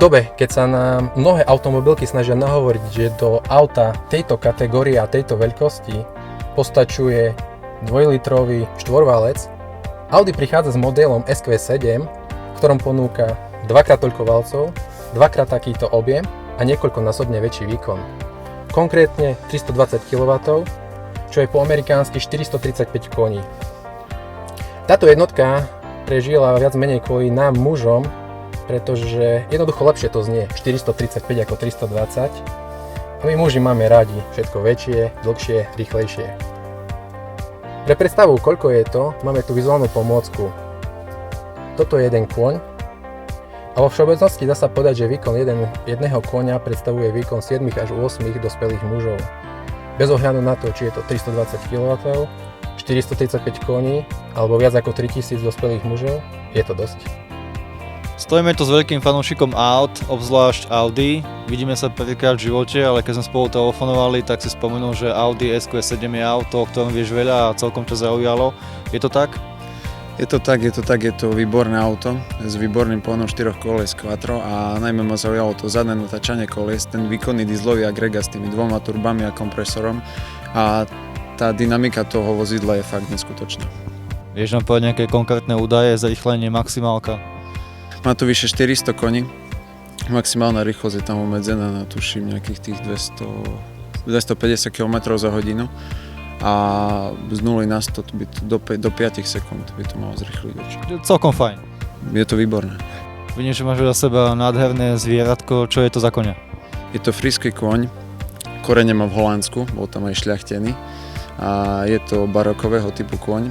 dobe, keď sa nám mnohé automobilky snažia nahovoriť, že do auta tejto kategórie a tejto veľkosti postačuje 2-litrový štvorvalec, Audi prichádza s modelom SQ7, v ktorom ponúka dvakrát toľko valcov, dvakrát takýto objem a niekoľkonásobne väčší výkon. Konkrétne 320 kW, čo je po amerikánsky 435 koní. Táto jednotka prežila viac menej kvôli nám mužom, pretože jednoducho lepšie to znie 435 ako 320 a my muži máme radi všetko väčšie, dlhšie, rýchlejšie. Pre predstavu, koľko je to, máme tu vizuálnu pomôcku. Toto je jeden kôň a vo všeobecnosti dá sa povedať, že výkon jedného kôňa predstavuje výkon 7 až 8 dospelých mužov. Bez ohľadu na to, či je to 320 kW, 435 koní alebo viac ako 3000 dospelých mužov, je to dosť. Stojíme tu s veľkým fanúšikom aut, obzvlášť Audi. Vidíme sa prvýkrát v živote, ale keď sme spolu telefonovali, tak si spomenul, že Audi SQ7 je auto, o ktorom vieš veľa a celkom ťa zaujalo. Je to tak? Je to tak, je to výborné auto s výborným pohonom 4 kolies Quattro a najmä ma zaujalo to zadné natáčanie kolies, ten výkonný dieselový agregát s tými dvoma turbami a kompresorom a tá dynamika toho vozidla je fakt neskutočná. Vieš nám povedať nejaké konkrétne údaje, zrýchlenie, maximálka? Má to vyše 400 koní, maximálna rýchlosť je tam obmedzená na tuším nejakých tých 250 km za hodinu a z 0 na 100 do 5 sekúnd by to malo zrýchliť určite. Celkom fajn. Je to výborné. Vidím, že máš vedľa seba nádherné zvieratko, čo je to za koňa? Je to frísky kôň, korene má v Holandsku, bol tam aj šľachtený a je to barokového typu kôň,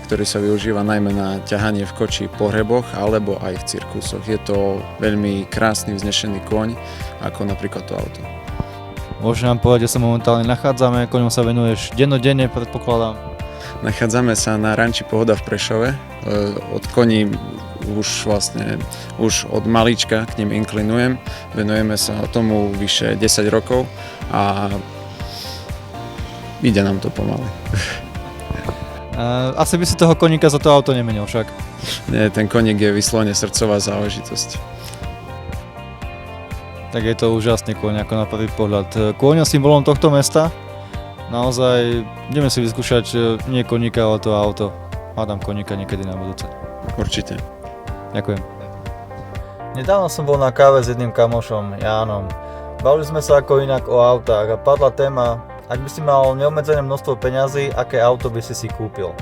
ktorý sa využíva najmä na ťahanie v koči pohreboch alebo aj v cirkusoch. Je to veľmi krásny vznešený kôň, ako napríklad to auto. Môžeš nám povedať, kde sa momentálne nachádzame, koňom sa venuješ dennodenne, predpokladám? Nachádzame sa na ranči Pohoda v Prešove. Od koní už od malička k nim inklinujem. Venujeme sa tomu vyše 10 rokov a ide nám to pomaly. Asi by si toho koníka za to auto nemenil však. Nie, ten koník je vyslovene srdcová záležitosť. Tak je to úžasný kôň ako na prvý pohľad. Kôň je symbolom tohto mesta. Naozaj ideme si vyskúšať nie koníka, ale to auto. Hádam koníka niekedy na budúce. Určite. Ďakujem. Nedávno som bol na káve s jedným kamošom, Jánom. Bavili sme sa ako inak o autách a padla téma, ak by si mal neobmedzené množstvo peňazí, aké auto by si kúpil?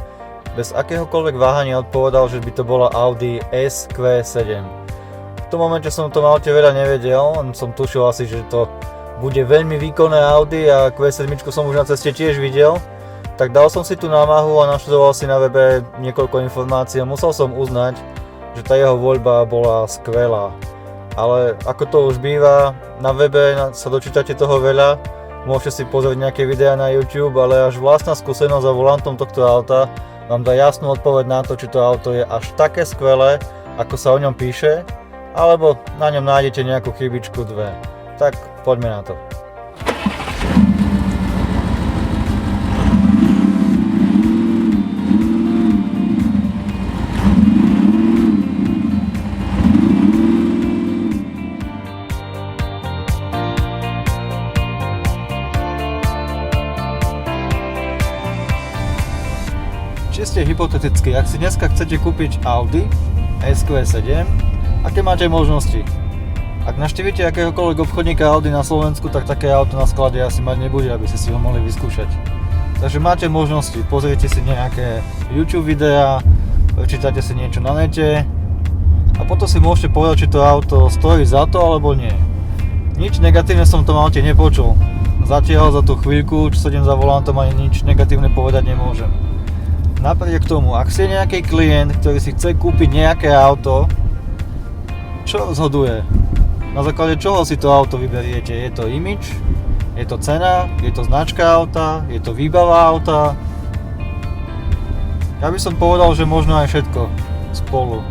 Bez akéhokoľvek váhania odpovedal, že by to bola Audi SQ7. V tom momente som o tom aute veľa nevedel, len som tušil asi, že to bude veľmi výkonné Audi a Q7 som už na ceste tiež videl. Tak dal som si tú námahu a naštudoval si na webe niekoľko informácií a musel som uznať, že tá jeho voľba bola skvelá. Ale ako to už býva, na webe sa dočítate toho veľa, môžete si pozrieť nejaké videá na YouTube, ale až vlastná skúsenosť za volantom tohto auta vám dá jasnú odpoveď na to, či to auto je až také skvelé, ako sa o ňom píše, alebo na ňom nájdete nejakú chybičku, dve. Tak poďme na to. Čiste hypoteticky, ak si dneska chcete kúpiť Audi SQ7, aké máte možnosti? Ak navštívite akéhokoľvek obchodníka Audi na Slovensku, tak také auto na sklade asi mať nebude, aby ste si ho mohli vyskúšať. Takže máte možnosti, pozrite si nejaké YouTube videá, prečítate si niečo na nete a potom si môžete povedať, či to auto stojí za to alebo nie. Nič negatívne som v tom aute nepočul. Zatiaľ za tú chvíľku, čo sedím za volantom, ani nič negatívne povedať nemôžem. Napriek tomu, ak ste nejaký klient, ktorý si chce kúpiť nejaké auto, čo rozhoduje? Na základe čoho si to auto vyberiete? Je to image? Je to cena? Je to značka auta? Je to výbava auta? Ja by som povedal, že možno aj všetko spolu.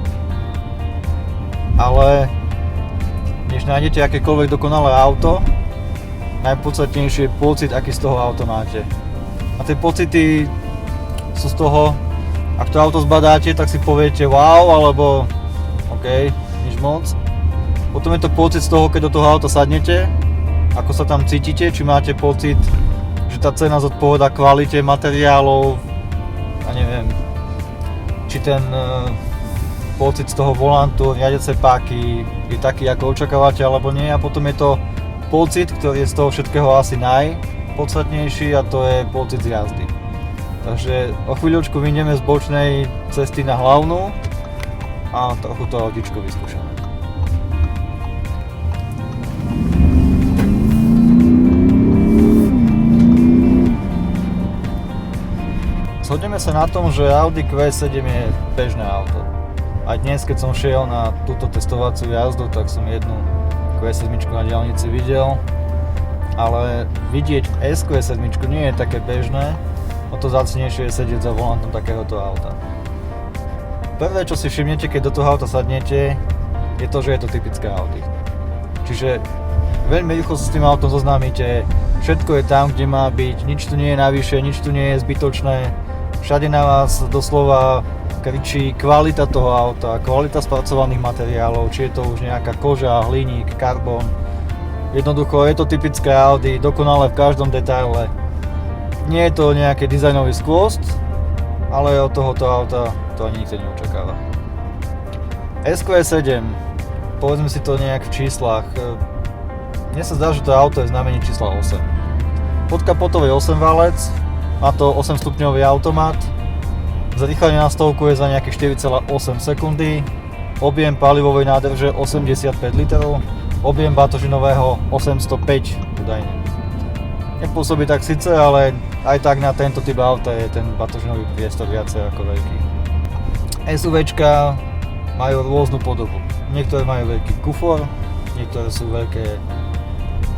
Ale než nájdete akékoľvek dokonalé auto, najpodstatnejšie je pocit, aký z toho auta máte. A tie pocity sú z toho, ak to auto zbadáte, tak si poviete wow, alebo OK, nič moc. Potom je to pocit z toho, keď do toho auta sadnete, ako sa tam cítite, či máte pocit, že tá cena zodpovedá kvalite materiálov, a neviem, či ten pocit z toho volantu, riadiace páky je taký, ako očakávate, alebo nie. A potom je to pocit, ktorý je z toho všetkého asi najpodstatnejší, a to je pocit z jazdy. Takže o chvíľočku vyjdeme z bočnej cesty na hlavnú a trochu to autíčko vyskúšame. Zhodneme sa na tom, že Audi Q7 je bežné auto. Aj dnes, keď som šiel na túto testovaciu jazdu, tak som jednu Q7 na diaľnici videl. Ale vidieť SQ7 nie je také bežné, o to zácnejšie je sedieť za volantom takéhoto auta. Prvé, čo si všimnete, keď do toho auta sadnete, je to, že je to typické Audi. Čiže veľmi rýchlo sa s tým autom zoznámite, všetko je tam, kde má byť, nič tu nie je navyše, nič tu nie je zbytočné, všade na vás doslova kričí kvalita toho auta, kvalita spracovaných materiálov, či je to už nejaká koža, hliník, karbon. Jednoducho je to typické Audi, dokonale v každom detaile. Nie je to nejaký dizajnový skvost, ale od tohoto auta to ani nikto neočakáva. SQ7, povedzme si to nejak v číslach. Mne sa zdá, že to auto je znamenie čísla 8. Podkapotový 8-valec, má to 8-stupňový automat, zrýchlenie na stovku je za nejakých 4,8 sekundy, objem palivovej nádrže 85 litrov, objem batožinového 805 údajne. Nepôsobí tak síce, ale aj tak na tento typ auta je ten batožinový priestor viacej ako veľký. SUVčka majú rôznu podobu. Niektoré majú veľký kufor, niektoré sú veľké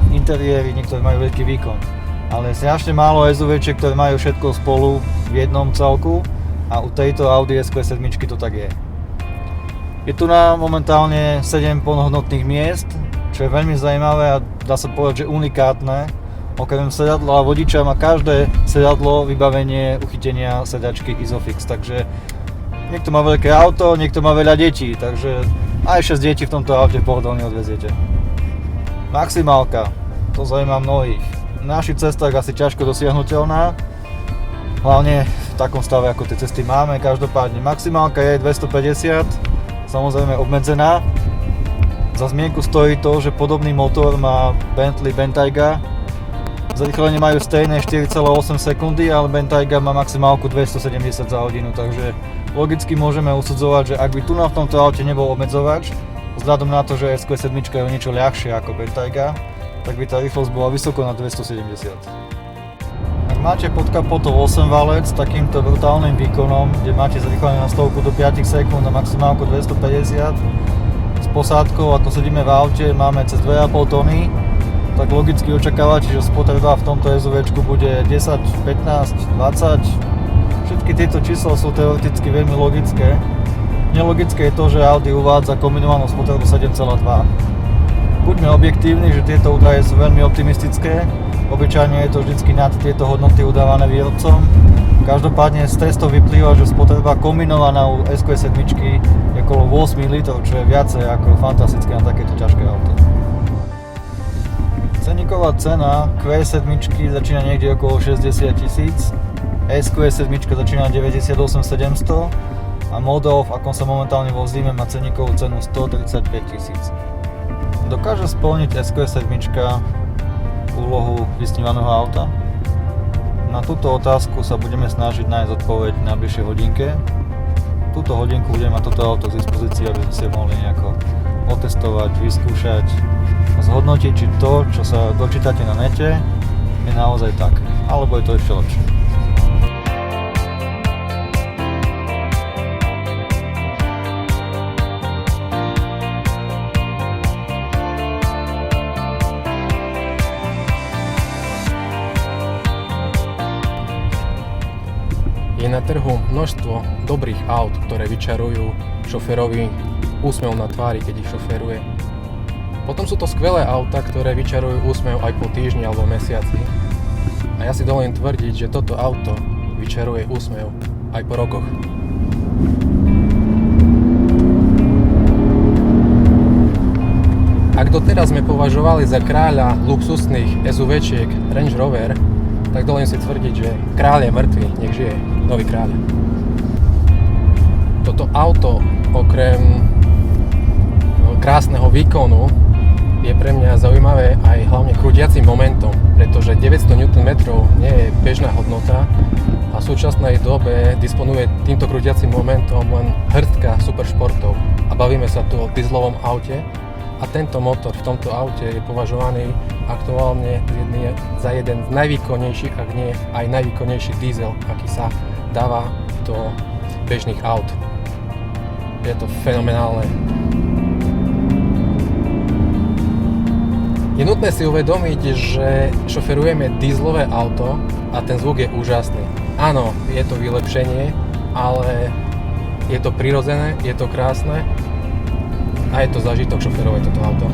interiéry, niektoré majú veľký výkon. Ale strašne málo SUVčiek, ktoré majú všetko spolu v jednom celku, a u tejto Audi SQ7 to tak je. Je tu na momentálne 7 plnohodnotných miest, čo je veľmi zaujímavé a dá sa povedať, že unikátne. Okrem sedadla a vodiča má každé sedadlo vybavenie uchytenia sedačky Isofix, takže niekto má veľké auto, niekto má veľa detí, takže aj 6 detí v tomto aute pohodlne odveziete. Maximálka, to zaujíma mnohých. Na našich cestách asi ťažko dosiahnuteľná, hlavne v takom stave, ako tie cesty máme. Každopádne maximálka je 250, samozrejme obmedzená. Za zmienku stojí to, že podobný motor má Bentley Bentayga. Zrýchlenie majú stejné 4,8 sekundy, ale Bentayga má maximálku 270 za hodinu, takže logicky môžeme usudzovať, že ak by tu v tomto aute nebol obmedzovač, vzhľadom na to, že SQ7 je o niečo ľahšie ako Bentayga, tak by tá rýchlosť bola vysoko na 270. Ak máte pod kapotou 8-valec s takýmto brutálnym výkonom, kde máte zrýchlenie na stovku do 5 sekúnd a maximálku 250, s posádkou, ako sedíme v aute, máme cez 2,5 tony, tak logicky očakávate, že spotreba v tomto SUVčku bude 10, 15, 20. Všetky tieto čísla sú teoreticky veľmi logické. Nelogické je to, že Audi uvádza kombinovanú spotrebu 7,2. Buďme objektívni, že tieto údaje sú veľmi optimistické. Obyčajne je to vždycky nad tieto hodnoty udávané výrobcom. Každopádne z testov vyplýva, že spotreba kombinovaná u SQ7 je okolo 8 litrov, čo je viacej ako fantastické na takéto ťažké auto. Ceníková cena Q7 začína niekde okolo 60 000, SQ7 začína 98 700 a model, v akom sa momentálne vozíme, má ceníkovú cenu 135 000. Dokáže splniť SQ7 úlohu vysnívaného auta? Na túto otázku sa budeme snažiť nájsť odpoveď na najbližšej hodinke. Túto hodinku budeme mať toto auto k dispozícii, aby sme si mohli nejako otestovať, vyskúšať a zhodnotiť, či to, čo sa dočítate na nete, je naozaj tak, alebo je to ešte lepšie. Je na trhu množstvo dobrých aut, ktoré vyčarujú šoférovi úsmev na tvári, keď ich šoféruje. Potom sú to skvelé auta, ktoré vyčarujú úsmev aj po týždni alebo mesiaci. A ja si dovolím tvrdiť, že toto auto vyčaruje úsmev aj po rokoch. Ak doteraz sme považovali za kráľa luxusných SUVčiek Range Rover, tak dovolím si tvrdiť, že kráľ je mŕtvý, nech žije nový kráľ. Toto auto, okrem krásneho výkonu, je pre mňa zaujímavé aj hlavne krútiacim momentom, pretože 900 Nm nie je bežná hodnota a v súčasnej dobe disponuje týmto krútiacim momentom len hŕstka superšportov. A bavíme sa tu o dieselovom aute a tento motor v tomto aute je považovaný aktuálne za jeden z najvýkonnejších, ak nie aj najvýkonnejší diesel, aký sa dáva do bežných aut. Je to fenomenálne. Je nutné si uvedomiť, že šoferujeme dieselové auto a ten zvuk je úžasný. Áno, je to vylepšenie, ale je to prirodzené, je to krásne a je to zážitok šoferovať toto auto.